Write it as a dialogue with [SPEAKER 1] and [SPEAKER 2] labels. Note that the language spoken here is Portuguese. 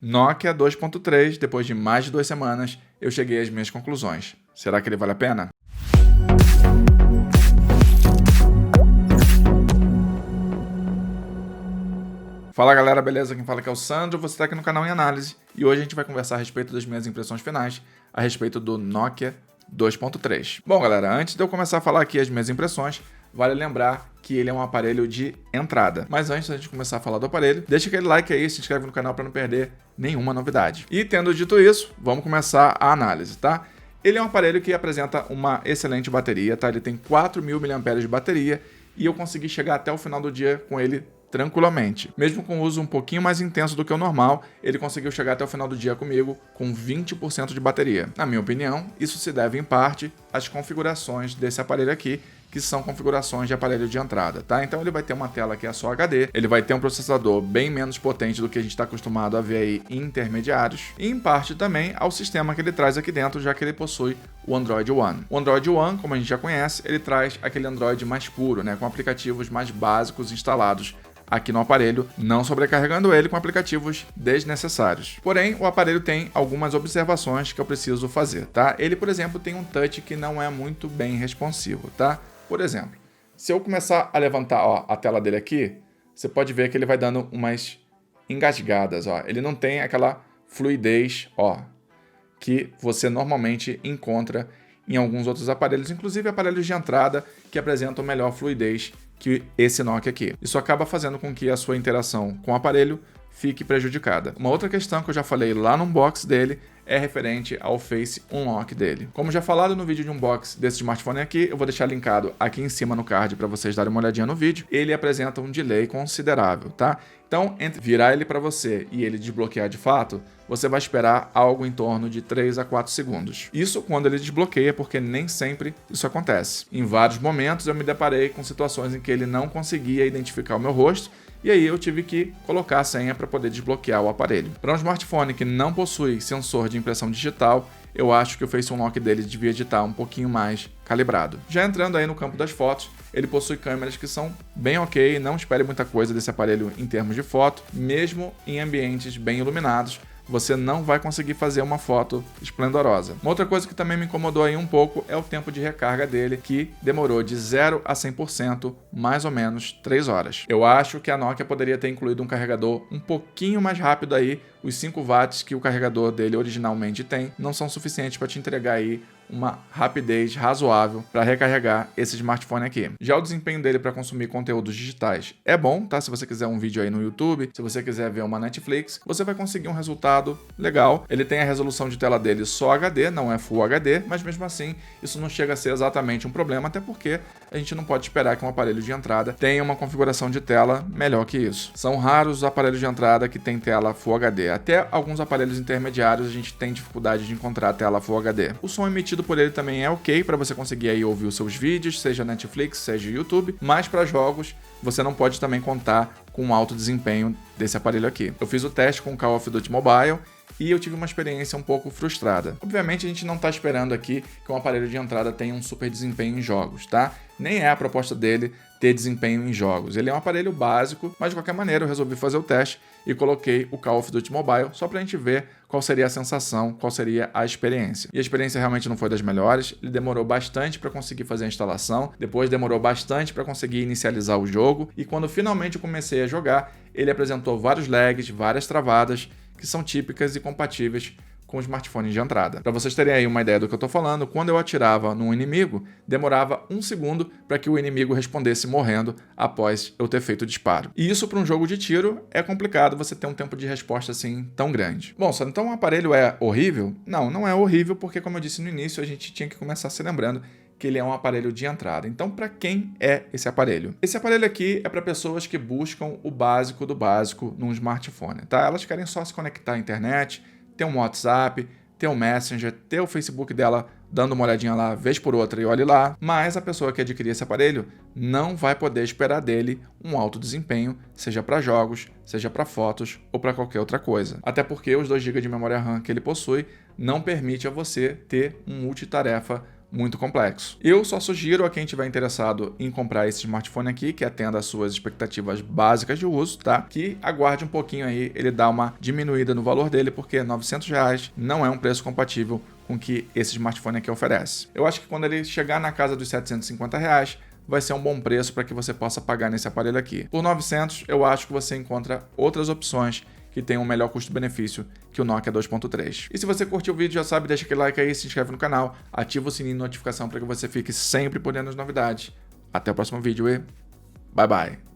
[SPEAKER 1] Nokia 2.3, depois de mais de 2 semanas, eu cheguei às minhas conclusões. Será que ele vale a pena? Fala galera, beleza? Quem fala aqui é o Sandro, você está aqui no canal Em Análise e hoje a gente vai conversar a respeito das minhas impressões finais a respeito do Nokia 2.3. Bom galera, antes de eu começar a falar aqui as minhas impressões, vale lembrar que ele é um aparelho de entrada. Mas antes da gente começar a falar do aparelho, deixa aquele like aí, se inscreve no canal para não perder nenhuma novidade. E tendo dito isso, vamos começar a análise, tá? Ele é um aparelho que apresenta uma excelente bateria, tá? Ele tem 4.000 mAh de bateria e eu consegui chegar até o final do dia com ele tranquilamente. Mesmo com o uso um pouquinho mais intenso do que o normal, ele conseguiu chegar até o final do dia comigo com 20% de bateria. Na minha opinião, isso se deve em parte às configurações desse aparelho aqui, que são configurações de aparelho de entrada, tá? Então ele vai ter uma tela que é só HD, ele vai ter um processador bem menos potente do que a gente está acostumado a ver aí em intermediários, e em parte também ao sistema que ele traz aqui dentro, já que ele possui o Android One. O Android One, como a gente já conhece, ele traz aquele Android mais puro, né? Com aplicativos mais básicos instalados aqui no aparelho, não sobrecarregando ele com aplicativos desnecessários. Porém, o aparelho tem algumas observações que eu preciso fazer, tá? Ele, por exemplo, tem um touch que não é muito bem responsivo, tá? Por exemplo, se eu começar a levantar, ó, a tela dele aqui, você pode ver que ele vai dando umas engasgadas, ó. Ele não tem aquela fluidez, ó, que você normalmente encontra em alguns outros aparelhos, inclusive aparelhos de entrada que apresentam melhor fluidez que esse Nokia aqui. Isso acaba fazendo com que a sua interação com o aparelho fique prejudicada. Uma outra questão que eu já falei lá no unboxing dele é referente ao Face Unlock dele. Como já falado no vídeo de unboxing desse smartphone aqui, eu vou deixar linkado aqui em cima no card para vocês darem uma olhadinha no vídeo. Ele apresenta um delay considerável, tá? Então, entre virar ele para você e ele desbloquear de fato, você vai esperar algo em torno de 3 a 4 segundos. Isso quando ele desbloqueia, porque nem sempre isso acontece. Em vários momentos eu me deparei com situações em que ele não conseguia identificar o meu rosto, e aí eu tive que colocar a senha para poder desbloquear o aparelho. Para um smartphone que não possui sensor de impressão digital, eu acho que o Face Unlock dele devia estar um pouquinho mais calibrado. Já entrando aí no campo das fotos, ele possui câmeras que são bem ok, não espere muita coisa desse aparelho em termos de foto, mesmo em ambientes bem iluminados, você não vai conseguir fazer uma foto esplendorosa. Uma outra coisa que também me incomodou aí um pouco é o tempo de recarga dele, que demorou de 0 a 100%, mais ou menos 3 horas. Eu acho que a Nokia poderia ter incluído um carregador um pouquinho mais rápido aí, os 5 watts que o carregador dele originalmente tem, não são suficientes para te entregar aí uma rapidez razoável para recarregar esse smartphone aqui. Já o desempenho dele para consumir conteúdos digitais é bom, tá? Se você quiser um vídeo aí no YouTube, se você quiser ver uma Netflix, você vai conseguir um resultado legal. Ele tem a resolução de tela dele só HD, não é Full HD, mas mesmo assim isso não chega a ser exatamente um problema, até porque a gente não pode esperar que um aparelho de entrada tenha uma configuração de tela melhor que isso. São raros os aparelhos de entrada que tem tela Full HD. Até alguns aparelhos intermediários a gente tem dificuldade de encontrar a tela Full HD. O som emitido por ele também é ok para você conseguir aí ouvir os seus vídeos, seja Netflix, seja YouTube, mas para jogos você não pode também contar com um alto desempenho desse aparelho aqui. Eu fiz o teste com o Call of Duty Mobile e eu tive uma experiência um pouco frustrada. Obviamente a gente não está esperando aqui que um aparelho de entrada tenha um super desempenho em jogos, tá? Nem é a proposta dele ter desempenho em jogos. Ele é um aparelho básico, mas de qualquer maneira eu resolvi fazer o teste e coloquei o Call of Duty Mobile só pra gente ver qual seria a sensação, qual seria a experiência. E a experiência realmente não foi das melhores, ele demorou bastante para conseguir fazer a instalação, depois demorou bastante para conseguir inicializar o jogo, e quando finalmente eu comecei a jogar, ele apresentou vários lags, várias travadas, que são típicas e compatíveis com smartphones de entrada. Para vocês terem aí uma ideia do que eu estou falando, quando eu atirava num inimigo, demorava 1 segundo para que o inimigo respondesse morrendo após eu ter feito o disparo. E isso para um jogo de tiro é complicado você ter um tempo de resposta assim tão grande. Bom, só então o aparelho é horrível? Não, não é horrível porque, como eu disse no início, a gente tinha que começar se lembrando que ele é um aparelho de entrada. Então, para quem é esse aparelho? Esse aparelho aqui é para pessoas que buscam o básico do básico num smartphone, tá? Elas querem só se conectar à internet, ter um WhatsApp, ter um Messenger, ter o Facebook dela dando uma olhadinha lá vez por outra e olhe lá, mas a pessoa que adquirir esse aparelho não vai poder esperar dele um alto desempenho, seja para jogos, seja para fotos ou para qualquer outra coisa. Até porque os 2 GB de memória RAM que ele possui não permite a você ter um multitarefa muito complexo. Eu só sugiro a quem estiver interessado em comprar esse smartphone aqui, que atenda às suas expectativas básicas de uso, tá? Que aguarde um pouquinho aí, ele dá uma diminuída no valor dele, porque R$900 não é um preço compatível com o que esse smartphone aqui oferece. Eu acho que quando ele chegar na casa dos R$750, vai ser um bom preço para que você possa pagar nesse aparelho aqui. Por 900, eu acho que você encontra outras opções que tem um melhor custo-benefício que o Nokia 2.3. E se você curtiu o vídeo, já sabe, deixa aquele like aí, se inscreve no canal, ativa o sininho de notificação para que você fique sempre por dentro das novidades. Até o próximo vídeo e bye bye!